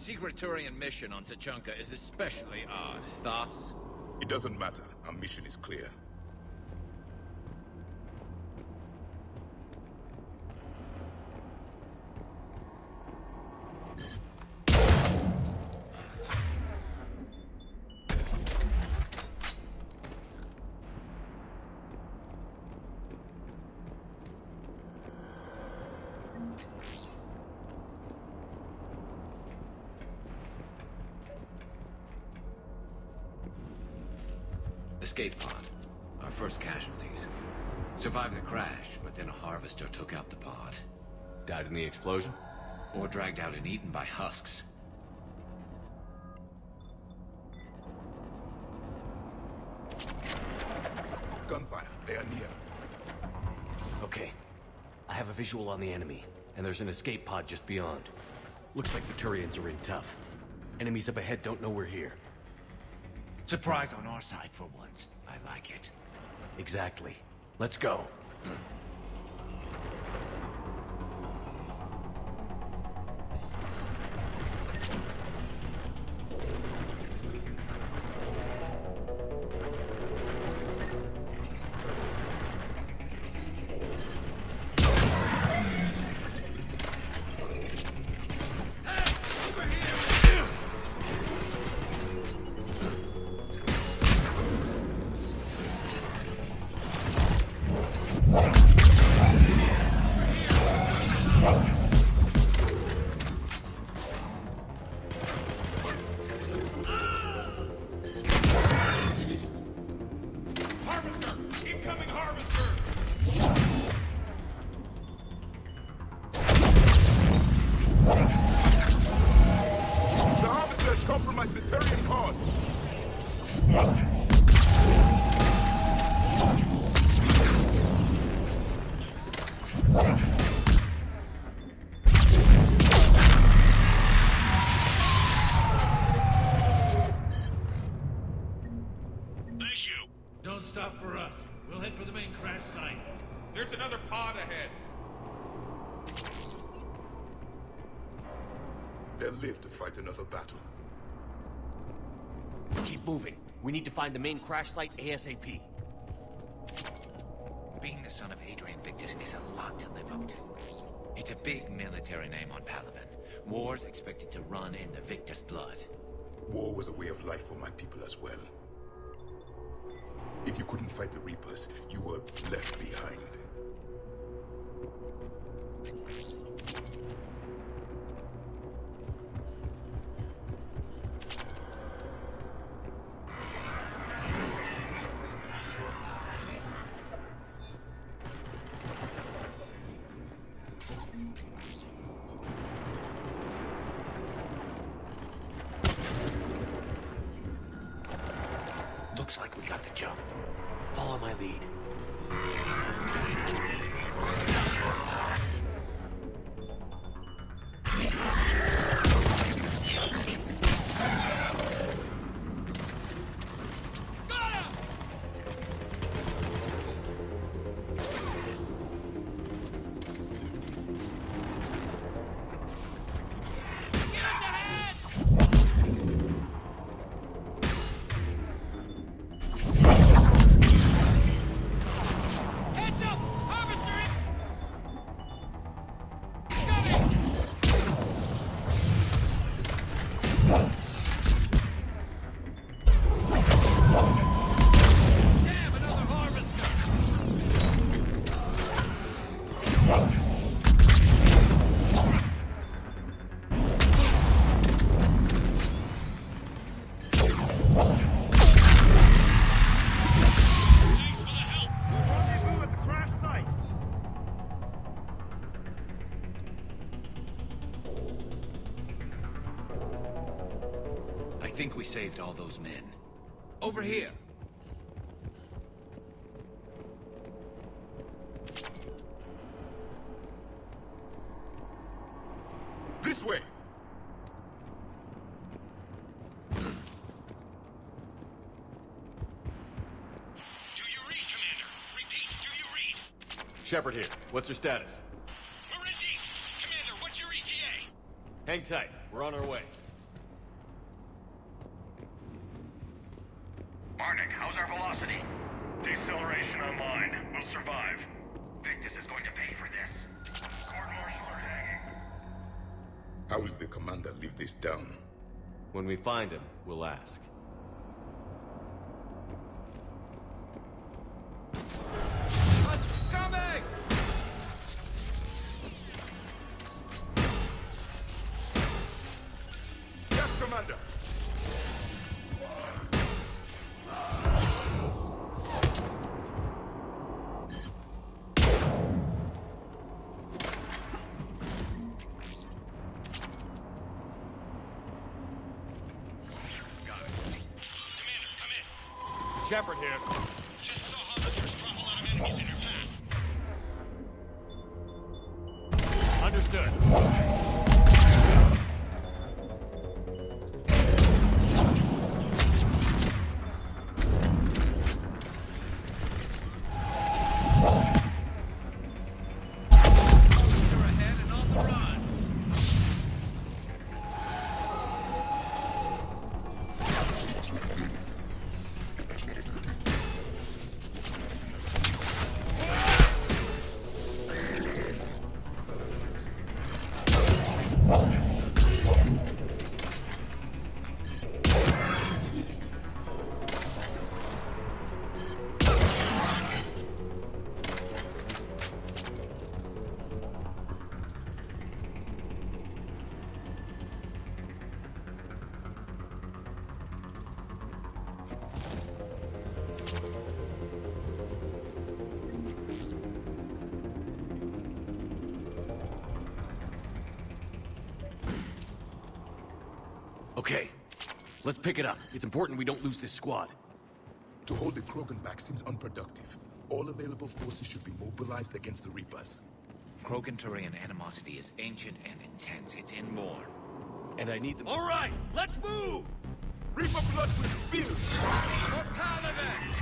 secret Turian mission on Tuchanka is especially odd. Thoughts? It doesn't matter. Our mission is clear. Escape pod. Our first casualties. Survived the crash, but then a harvester took out the pod. Died in the explosion? Or dragged out and eaten by husks. Gunfire. They are near. Okay. I have a visual on the enemy, and there's an escape pod just beyond. Looks like the Turians are in tough. Enemies up ahead don't know we're here. Surprise on our side for once. I like it. Exactly. Let's go. Compromise the Turian cause. Thank you. Don't stop for us. We'll head for the main crash site. There's another pod ahead. They'll live to fight another battle. Keep moving. We need to find the main crash site ASAP. Being the son of Adrian Victus is a lot to live up to. It's a big military name on Palaven. War's expected to run in the Victus blood. War was a way of life for my people as well. If you couldn't fight the Reapers, you were left behind. Looks like we got the jump. Follow my lead. I think we saved all those men. Over here! This way! Do you read, Commander? Repeat, do you read? Shepard here. What's your status? We're in deep. Commander, what's your ETA? Hang tight. We're on our way. Barnick, how's our velocity? Deceleration online. We'll survive. Victus is going to pay for this. Court-martial are hanging. How will the commander live this down? When we find him, we'll ask. Coming! Yes, commander! Commander, come in. Shepard here. Just saw Hunters drop a lot of enemies in your path. Understood. You're ahead and on the run. Okay, let's pick it up. It's important we don't lose this squad. To hold the Krogan back seems unproductive. All available forces should be mobilized against the Reapers. Krogan-Turian animosity is ancient and intense. It's inborn. And I need them. All right, let's move! Reaper blood will spill! For Paladin!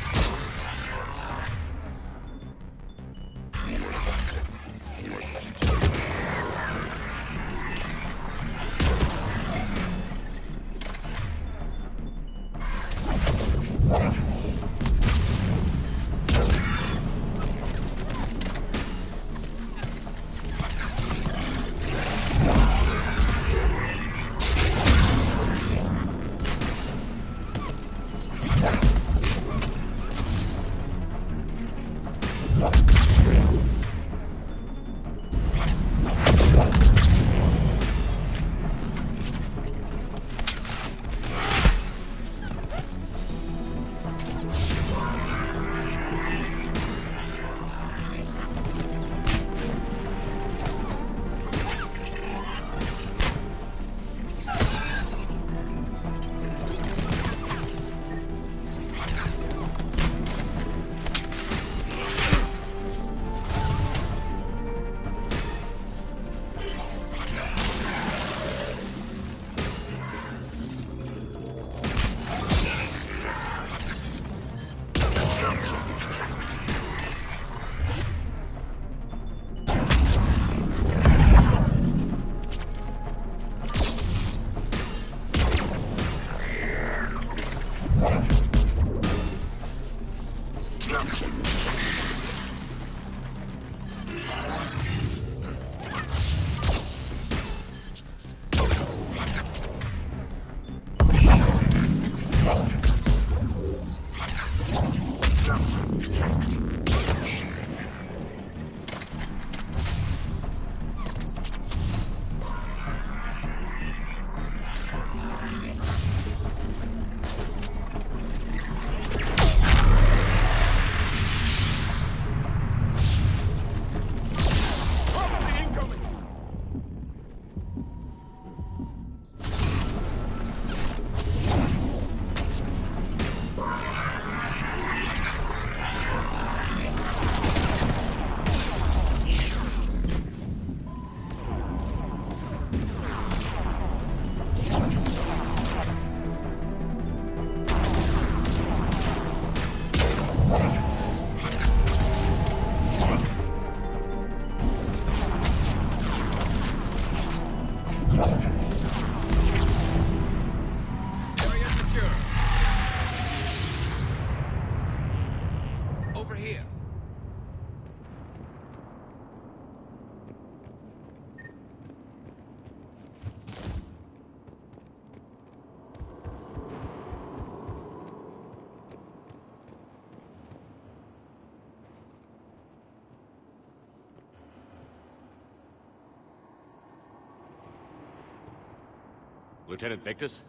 Lieutenant Victus?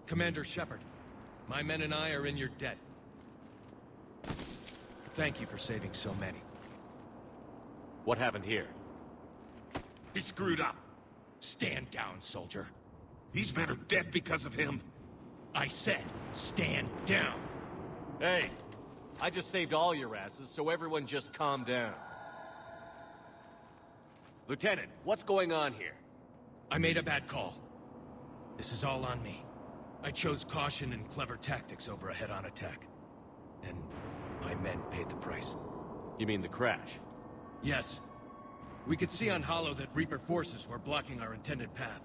Commander Shepard, my men and I are in your debt. Thank you for saving so many. What happened here? He screwed up. Stand down, soldier. These men are dead because of him. I said, stand down. Hey, I just saved all your asses, so everyone just calm down. Lieutenant, what's going on here? I made a bad call. This is all on me. I chose caution and clever tactics over a head-on attack. And my men paid the price. You mean the crash? Yes. We could see on Hollow that Reaper forces were blocking our intended path.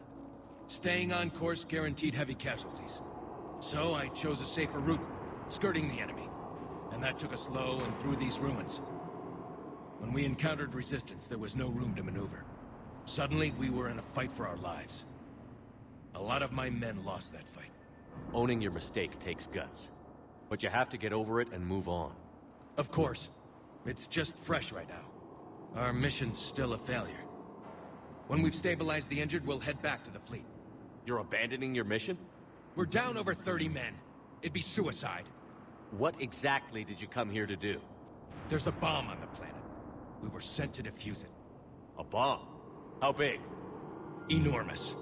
Staying on course guaranteed heavy casualties. So I chose a safer route, skirting the enemy. And that took us low and through these ruins. When we encountered resistance, there was no room to maneuver. Suddenly, we were in a fight for our lives. A lot of my men lost that fight. Owning your mistake takes guts. But you have to get over it and move on. Of course. It's just fresh right now. Our mission's still a failure. When we've stabilized the injured, we'll head back to the fleet. You're abandoning your mission? We're down over 30 men. It'd be suicide. What exactly did you come here to do? There's a bomb on the planet. We were sent to defuse it. A bomb? How big? Enormous.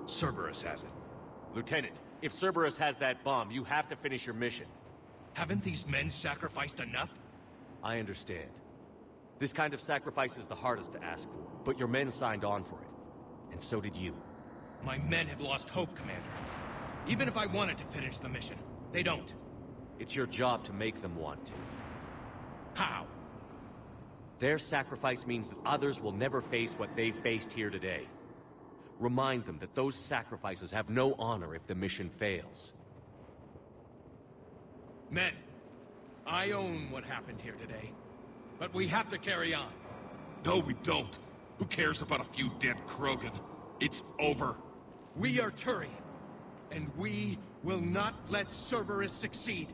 Cerberus has it. Lieutenant, if Cerberus has that bomb, you have to finish your mission. Haven't these men sacrificed enough? I understand. This kind of sacrifice is the hardest to ask for, but your men signed on for it. And so did you. My men have lost hope, Commander. Even if I wanted to finish the mission, they don't. It's your job to make them want to. How? Their sacrifice means that others will never face what they faced here today. Remind them that those sacrifices have no honor if the mission fails. Men, I own what happened here today. But we have to carry on. No, we don't. Who cares about a few dead Krogan? It's over. We are Turian, and we will not let Cerberus succeed.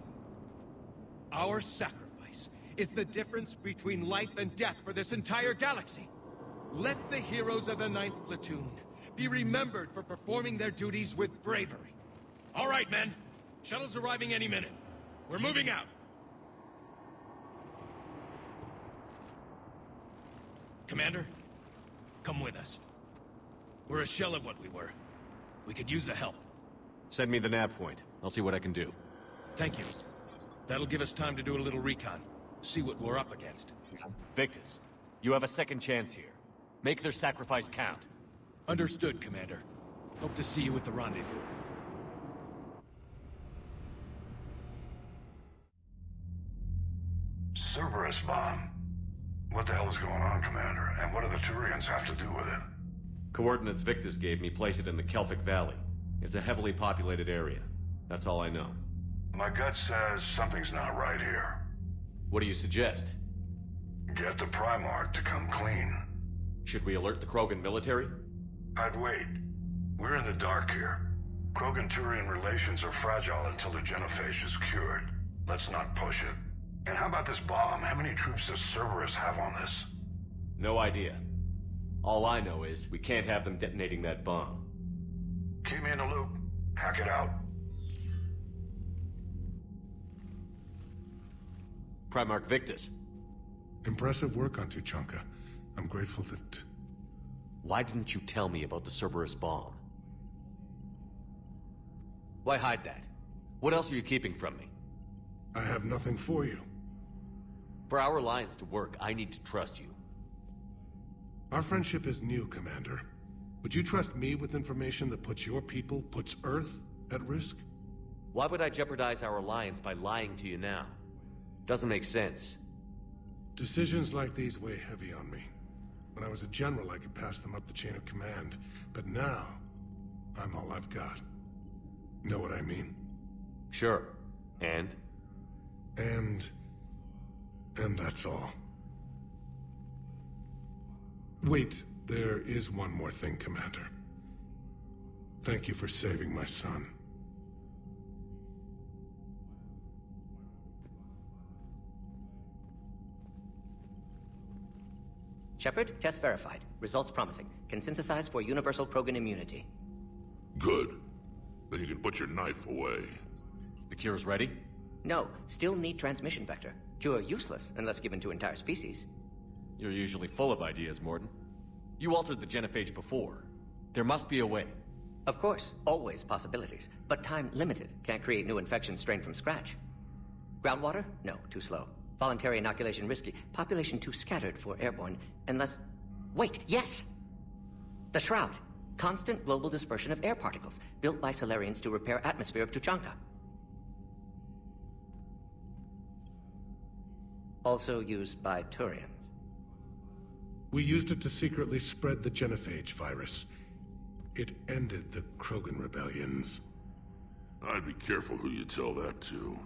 Our sacrifice is the difference between life and death for this entire galaxy. Let the heroes of the 9th Platoon be remembered for performing their duties with bravery. All right, men. Shuttle's arriving any minute. We're moving out. Commander, come with us. We're a shell of what we were. We could use the help. Send me the nav point. I'll see what I can do. Thank you. That'll give us time to do a little recon. See what we're up against. Victus, you have a second chance here. Make their sacrifice count. Understood, Commander. Hope to see you at the rendezvous. Cerberus bomb. What the hell is going on, Commander? And what do the Turians have to do with it? Coordinates Victus gave me place it in the Kelphic Valley. It's a heavily populated area. That's all I know. My gut says something's not right here. What do you suggest? Get the Primarch to come clean. Should we alert the Krogan military? I'd wait. We're in the dark here. Krogan-Turian relations are fragile until the genophage is cured. Let's not push it. And how about this bomb? How many troops does Cerberus have on this? No idea. All I know is we can't have them detonating that bomb. Keep me in the loop. Hack it out. Primarch Victus. Impressive work on Tuchanka. I'm grateful that... Why didn't you tell me about the Cerberus bomb? Why hide that? What else are you keeping from me? I have nothing for you. For our alliance to work, I need to trust you. Our friendship is new, Commander. Would you trust me with information that puts your people, puts Earth, at risk? Why would I jeopardize our alliance by lying to you now? Doesn't make sense. Decisions like these weigh heavy on me. When I was a general, I could pass them up the chain of command. But now, I'm all I've got. Know what I mean? Sure. And? And that's all. Wait, there is one more thing, Commander. Thank you for saving my son. Shepard, test verified. Results promising. Can synthesize for universal Krogan immunity. Good. Then you can put your knife away. The cure's ready? No, still need transmission vector. Cure useless unless given to entire species. You're usually full of ideas, Morden. You altered the genophage before. There must be a way. Of course, always possibilities, but time limited. Can't create new infections strained from scratch. Groundwater? No, too slow. Voluntary inoculation risky. Population too scattered for airborne, unless... Wait, yes! The Shroud. Constant global dispersion of air particles, built by Solarians to repair atmosphere of Tuchanka. Also used by Turians. We used it to secretly spread the genophage virus. It ended the Krogan rebellions. I'd be careful who you tell that to.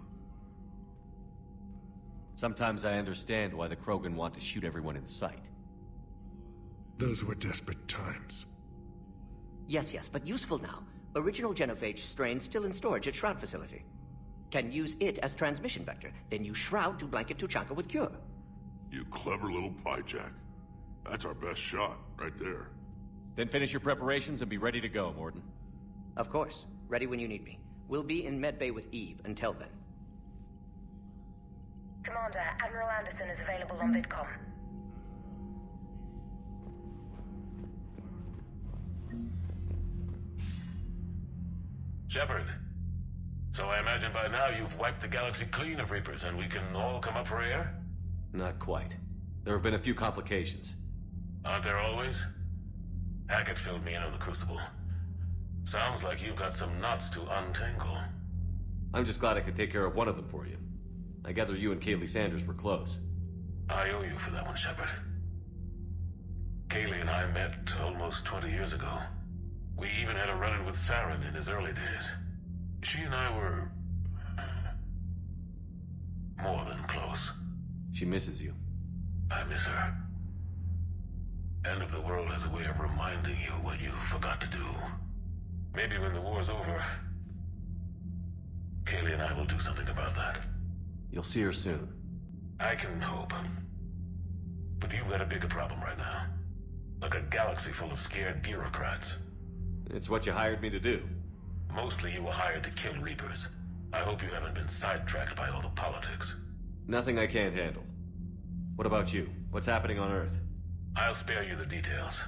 Sometimes I understand why the Krogan want to shoot everyone in sight. Those were desperate times. Yes, but useful now. Original genophage strain still in storage at Shroud facility. Can use it as transmission vector, then use Shroud to blanket Tuchanka with cure. You clever little pyjack. That's our best shot, right there. Then finish your preparations and be ready to go, Morden. Of course. Ready when you need me. We'll be in medbay with Eve until then. Commander, Admiral Anderson is available on VidCom. Shepard. So I imagine by now you've wiped the galaxy clean of Reapers and we can all come up for air? Not quite. There have been a few complications. Aren't there always? Hackett filled me in on the Crucible. Sounds like you've got some knots to untangle. I'm just glad I could take care of one of them for you. I gather you and Kaylee Sanders were close. I owe you for that one, Shepard. Kaylee and I met almost 20 years ago. We even had a run-in with Saren in his early days. She and I were... more than close. She misses you. I miss her. End of the world has a way of reminding you what you forgot to do. Maybe when the war's over, Kaylee and I will do something about that. You'll see her soon. I can hope. But you've got a bigger problem right now. Like a galaxy full of scared bureaucrats. It's what you hired me to do. Mostly you were hired to kill Reapers. I hope you haven't been sidetracked by all the politics. Nothing I can't handle. What about you? What's happening on Earth? I'll spare you the details.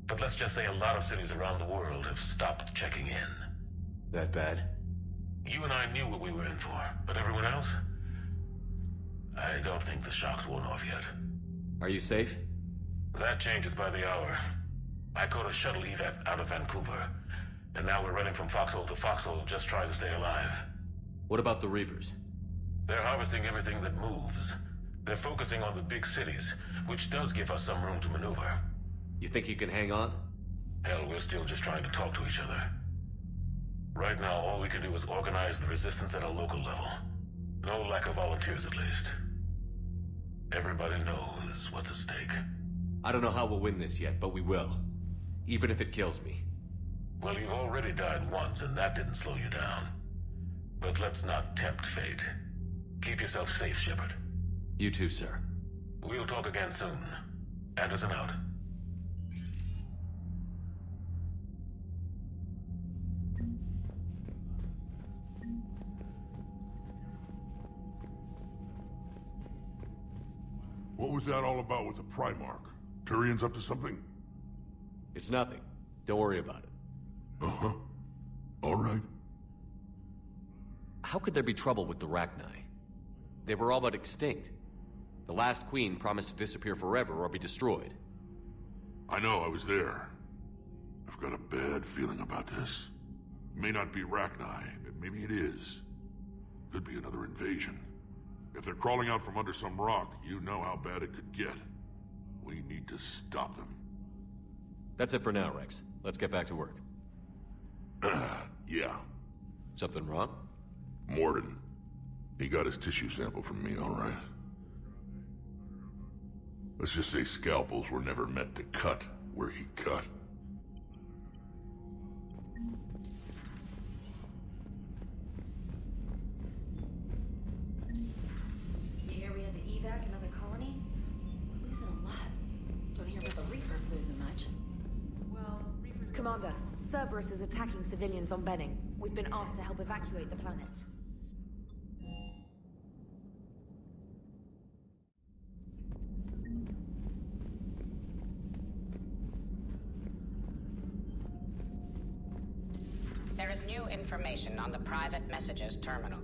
But let's just say a lot of cities around the world have stopped checking in. That bad? You and I knew what we were in for, but everyone else? I don't think the shock's worn off yet. Are you safe? That changes by the hour. I caught a shuttle evac out of Vancouver, and now we're running from foxhole to foxhole just trying to stay alive. What about the Reapers? They're harvesting everything that moves. They're focusing on the big cities, which does give us some room to maneuver. You think you can hang on? Hell, we're still just trying to talk to each other. Right now, all we can do is organize the resistance at a local level. No lack of volunteers, at least. Everybody knows what's at stake. I don't know how we'll win this yet, but we will. Even if it kills me. Well, you already died once, and that didn't slow you down. But let's not tempt fate. Keep yourself safe, Shepard. You too, sir. We'll talk again soon. Anderson out. What was that all about with the Primarch? Turian's up to something? It's nothing. Don't worry about it. Uh-huh. All right. How could there be trouble with the Rachni? They were all but extinct. The last queen promised to disappear forever or be destroyed. I know, I was there. I've got a bad feeling about this. It may not be Rachni, but maybe it is. Could be another invasion. If they're crawling out from under some rock, you know how bad it could get. We need to stop them. That's it for now, Rex. Let's get back to work. Yeah. Something wrong? Morden. He got his tissue sample from me, all right. Let's just say scalpels were never meant to cut where he cut. You hear we had to evac another colony? We're losing a lot. Commander, Cerberus is attacking civilians on Benning. We've been asked to help evacuate the planet. There is new information on the private messages terminal.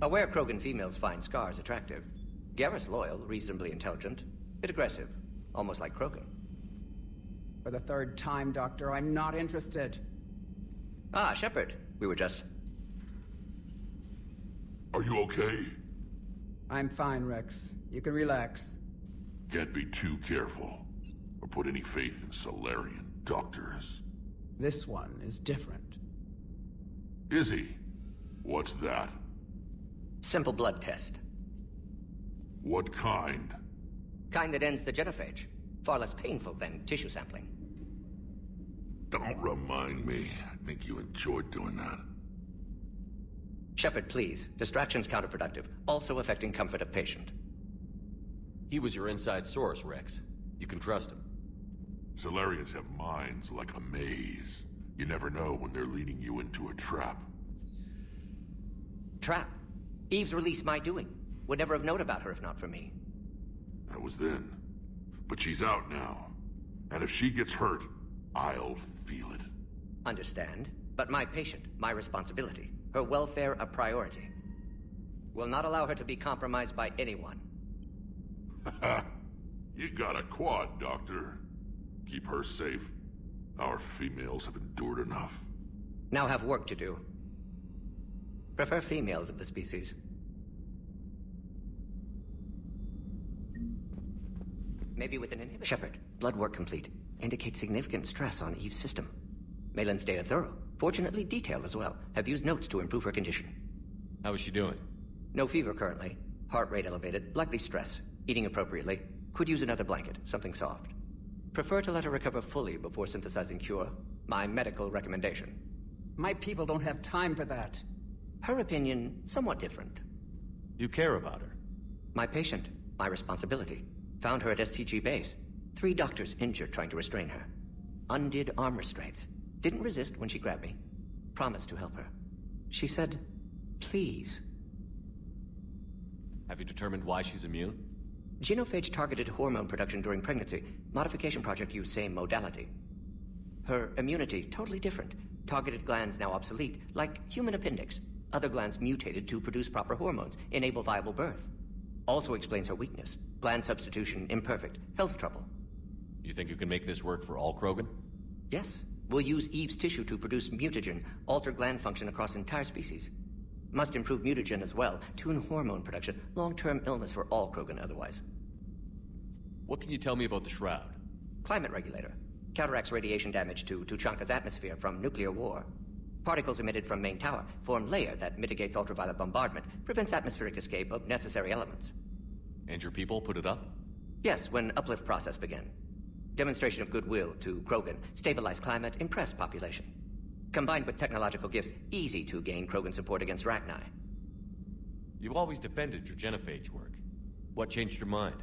Aware Krogan females find scars attractive. Garrus loyal, reasonably intelligent, bit aggressive, almost like Krogan. For the third time, Doctor, I'm not interested. Ah, Shepard. We were just... Are you okay? I'm fine, Rex. You can relax. Can't be too careful, or put any faith in Solarian doctors. This one is different. Is he? What's that? Simple blood test. What kind? Kind that ends the genophage. Far less painful than tissue sampling. Don't remind me. I think you enjoyed doing that. Shepard, please. Distraction's counterproductive, also affecting comfort of patient. He was your inside source, Rex. You can trust him. Solarians have minds like a maze. You never know when they're leading you into a trap. Trap? Eve's release my doing. Would never have known about her if not for me. That was then. But she's out now. And if she gets hurt, I'll feel it. Understand. But my patient, my responsibility. Her welfare a priority. Will not allow her to be compromised by anyone. You got a quad, Doctor. Keep her safe. Our females have endured enough. Now have work to do. Prefer females of the species. Maybe with an inhibitor. Shepard, blood work complete. Indicates significant stress on Eve's system. Malin's data thorough. Fortunately detailed as well. Have used notes to improve her condition. How is she doing? No fever currently. Heart rate elevated. Likely stress. Eating appropriately. Could use another blanket. Something soft. Prefer to let her recover fully before synthesizing cure. My medical recommendation. My people don't have time for that. Her opinion, somewhat different. You care about her. My patient. My responsibility. Found her at STG base. 3 doctors injured trying to restrain her. Undid arm restraints. Didn't resist when she grabbed me. Promised to help her. She said, please. Have you determined why she's immune? Genophage targeted hormone production during pregnancy. Modification project used same modality. Her immunity, totally different. Targeted glands now obsolete, like human appendix. Other glands mutated to produce proper hormones, enable viable birth. Also explains her weakness. Gland substitution imperfect. Health trouble. You think you can make this work for all Krogan? Yes. We'll use Eve's tissue to produce mutagen, alter gland function across entire species. Must improve mutagen as well, tune hormone production, long-term illness for all Krogan otherwise. What can you tell me about the Shroud? Climate regulator. Counteracts radiation damage to Tuchanka's atmosphere from nuclear war. Particles emitted from main tower form layer that mitigates ultraviolet bombardment, prevents atmospheric escape of necessary elements. And your people put it up? Yes, when uplift process began. Demonstration of goodwill to Krogan, stabilize climate, impress population. Combined with technological gifts, easy to gain Krogan support against Rachni. You've always defended your genophage work. What changed your mind?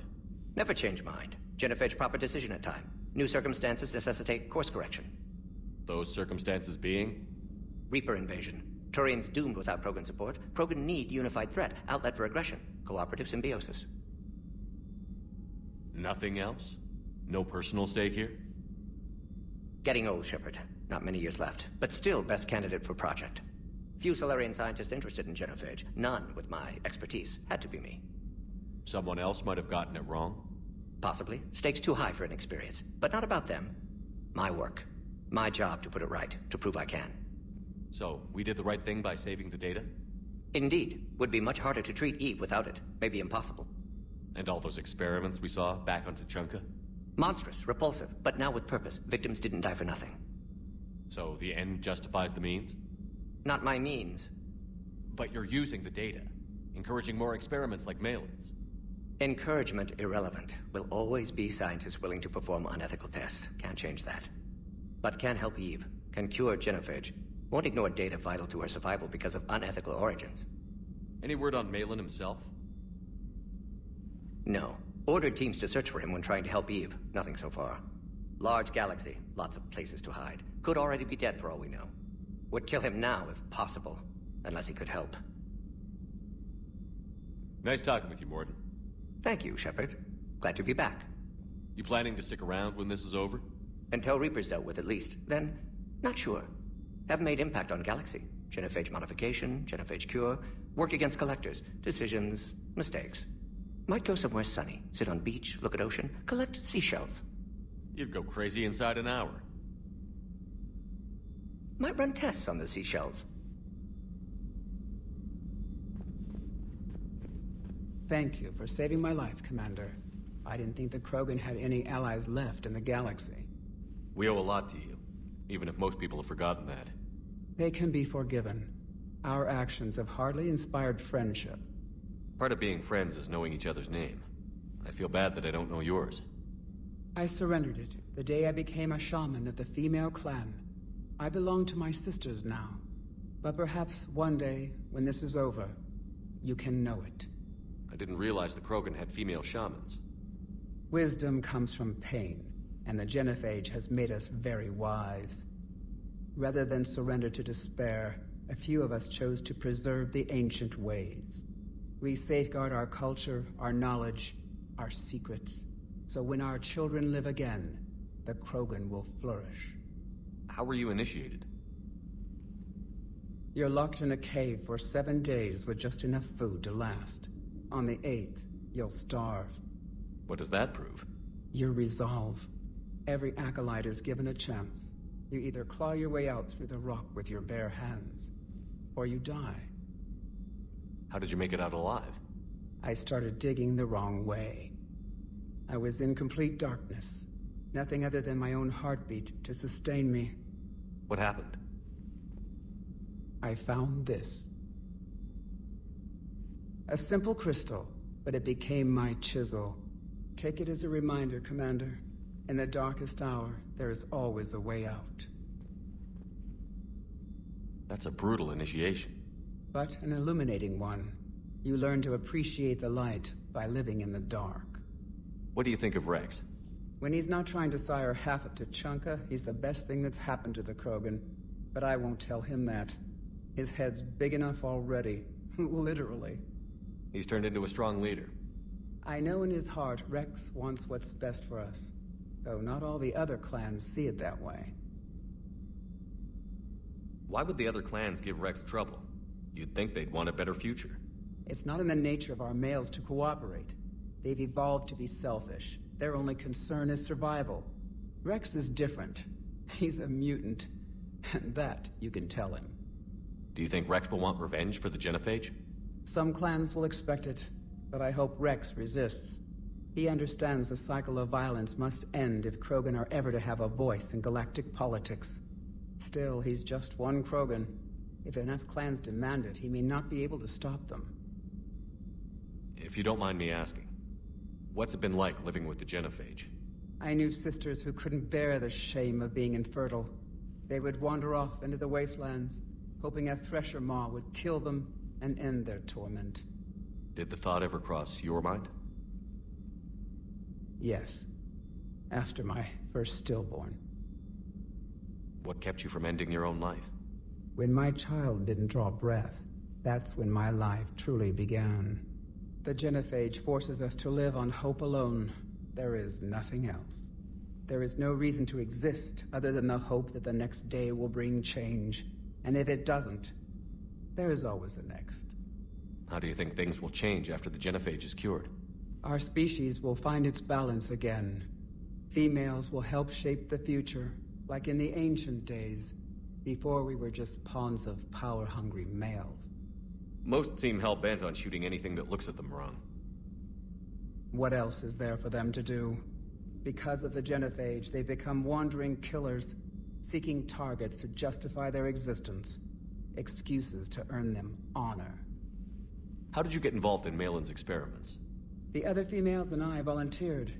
Never change mind. Genophage proper decision at time. New circumstances necessitate course correction. Those circumstances being? Reaper invasion. Turians doomed without Krogan support. Krogan need unified threat, outlet for aggression. Cooperative symbiosis. Nothing else? No personal stake here? Getting old, Shepard. Not many years left, but still best candidate for project. Few Solarian scientists interested in genophage. None with my expertise. Had to be me. Someone else might have gotten it wrong? Possibly. Stakes too high for inexperience. But not about them. My work. My job to put it right, to prove I can. So, we did the right thing by saving the data? Indeed. Would be much harder to treat Eve without it. Maybe impossible. And all those experiments we saw back on Tuchanka? Monstrous, repulsive, but now with purpose. Victims didn't die for nothing. So the end justifies the means? Not my means. But you're using the data, encouraging more experiments like mail-ins. Encouragement irrelevant. Will always be scientists willing to perform unethical tests. Can't change that. But can help Eve. Can cure genophage. Won't ignore data vital to her survival because of unethical origins. Any word on Malin himself? No. Ordered teams to search for him when trying to help Eve. Nothing so far. Large galaxy. Lots of places to hide. Could already be dead for all we know. Would kill him now if possible. Unless he could help. Nice talking with you, Morden. Thank you, Shepard. Glad to be back. You planning to stick around when this is over? Until Reaper's dealt with, at least. Then, not sure. Have made impact on Galaxy. Genophage modification, genophage cure, work against collectors, decisions, mistakes. Might go somewhere sunny, sit on beach, look at ocean, collect seashells. You'd go crazy inside an hour. Might run tests on the seashells. Thank you for saving my life, Commander. I didn't think the Krogan had any allies left in the galaxy. We owe a lot to you, even if most people have forgotten that. They can be forgiven. Our actions have hardly inspired friendship. Part of being friends is knowing each other's name. I feel bad that I don't know yours. I surrendered it the day I became a shaman of the female clan. I belong to my sisters now. But perhaps one day, when this is over, you can know it. I didn't realize the Krogan had female shamans. Wisdom comes from pain, and the genophage has made us very wise. Rather than surrender to despair, a few of us chose to preserve the ancient ways. We safeguard our culture, our knowledge, our secrets. So when our children live again, the Krogan will flourish. How were you initiated? You're locked in a cave for 7 days with just enough food to last. On the 8th, you'll starve. What does that prove? Your resolve. Every acolyte is given a chance. You either claw your way out through the rock with your bare hands, or you die. How did you make it out alive? I started digging the wrong way. I was in complete darkness. Nothing other than my own heartbeat to sustain me. What happened? I found this. A simple crystal, but it became my chisel. Take it as a reminder, Commander. In the darkest hour, there is always a way out. That's a brutal initiation. But an illuminating one. You learn to appreciate the light by living in the dark. What do you think of Rex? When he's not trying to sire half of Tuchanka, he's the best thing that's happened to the Krogan. But I won't tell him that. His head's big enough already. Literally. He's turned into a strong leader. I know in his heart Rex wants what's best for us. Though not all the other clans see it that way. Why would the other clans give Rex trouble? You'd think they'd want a better future. It's not in the nature of our males to cooperate. They've evolved to be selfish. Their only concern is survival. Rex is different. He's a mutant. And that you can tell him. Do you think Rex will want revenge for the genophage? Some clans will expect it, but I hope Rex resists. He understands the cycle of violence must end if Krogan are ever to have a voice in galactic politics. Still, he's just one Krogan. If enough clans demand it, he may not be able to stop them. If you don't mind me asking, what's it been like living with the genophage? I knew sisters who couldn't bear the shame of being infertile. They would wander off into the wastelands, hoping a thresher maw would kill them and end their torment. Did the thought ever cross your mind? Yes. After my first stillborn. What kept you from ending your own life? When my child didn't draw breath, that's when my life truly began. The genophage forces us to live on hope alone. There is nothing else. There is no reason to exist other than the hope that the next day will bring change. And if it doesn't, there is always the next. How do you think things will change after the genophage is cured? Our species will find its balance again. Females will help shape the future, like in the ancient days, before we were just pawns of power-hungry males. Most seem hell-bent on shooting anything that looks at them wrong. What else is there for them to do? Because of the genophage, they become wandering killers, seeking targets to justify their existence. Excuses to earn them honor. How did you get involved in Malin's experiments? The other females and I volunteered.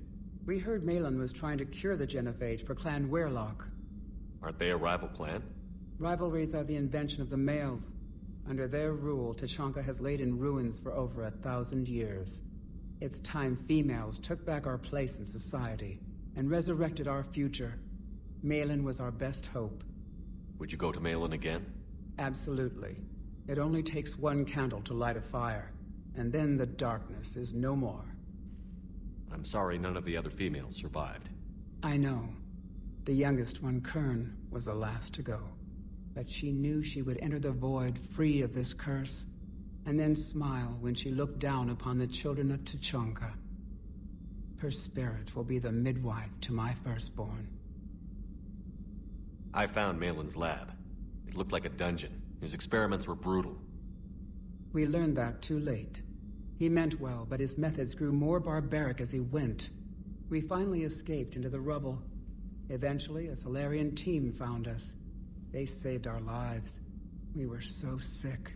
We heard Malin was trying to cure the genophage for Clan Weirlock. Aren't they a rival clan? Rivalries are the invention of the males. Under their rule, Tuchanka has laid in ruins for over 1,000 years. It's time females took back our place in society and resurrected our future. Malin was our best hope. Would you go to Malin again? Absolutely. It only takes one candle to light a fire, and then the darkness is no more. I'm sorry none of the other females survived. I know. The youngest one, Kern, was the last to go. But she knew she would enter the void free of this curse, and then smile when she looked down upon the children of Tuchanka. Her spirit will be the midwife to my firstborn. I found Malin's lab. It looked like a dungeon. His experiments were brutal. We learned that too late. He meant well, but his methods grew more barbaric as he went. We finally escaped into the rubble. Eventually, a Solarian team found us. They saved our lives. We were so sick.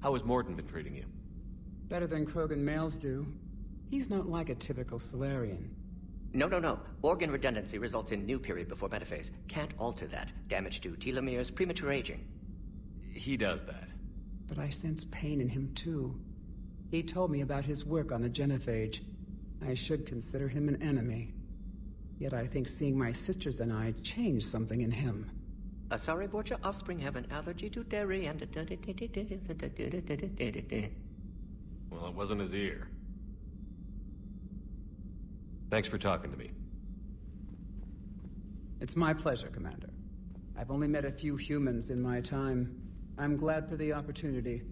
How has Morden been treating you? Better than Krogan males do. He's not like a typical Solarian. No. Organ redundancy results in new period before metaphase. Can't alter that. Damage to telomeres, premature aging. He does that. But I sense pain in him too. He told me about his work on the genophage. I should consider him an enemy. Yet I think seeing my sisters and I changed something in him. Sorry, Borgia offspring have an allergy to dairy and... Well, it wasn't his ear. Thanks for talking to me. It's my pleasure, Commander. I've only met a few humans in my time. I'm glad for the opportunity.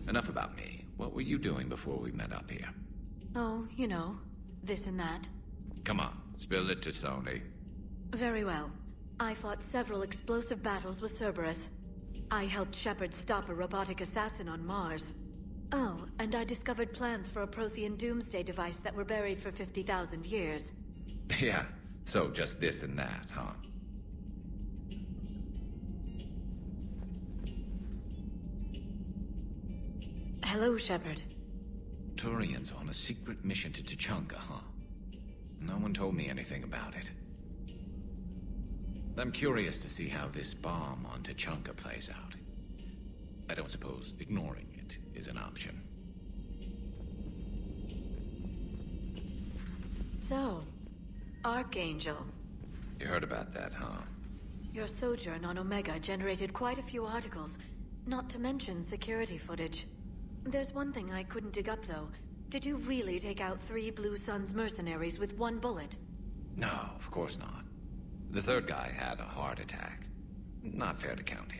Enough about me. What were you doing before we met up here? Oh, you know, this and that. Come on, spill it to Sony. Very well. I fought several explosive battles with Cerberus. I helped Shepard stop a robotic assassin on Mars. Oh, and I discovered plans for a Prothean doomsday device that were buried for 50,000 years. Yeah, so just this and that, huh? Hello, Shepard. Turians on a secret mission to Tuchanka, huh? No one told me anything about it. I'm curious to see how this bomb on Tuchanka plays out. I don't suppose ignoring it is an option. So, Archangel. You heard about that, huh? Your sojourn on Omega generated quite a few articles, not to mention security footage. There's one thing I couldn't dig up, though. Did you really take out 3 Blue Suns mercenaries with 1 bullet? No, of course not. The third guy had a heart attack. Not fair to count him.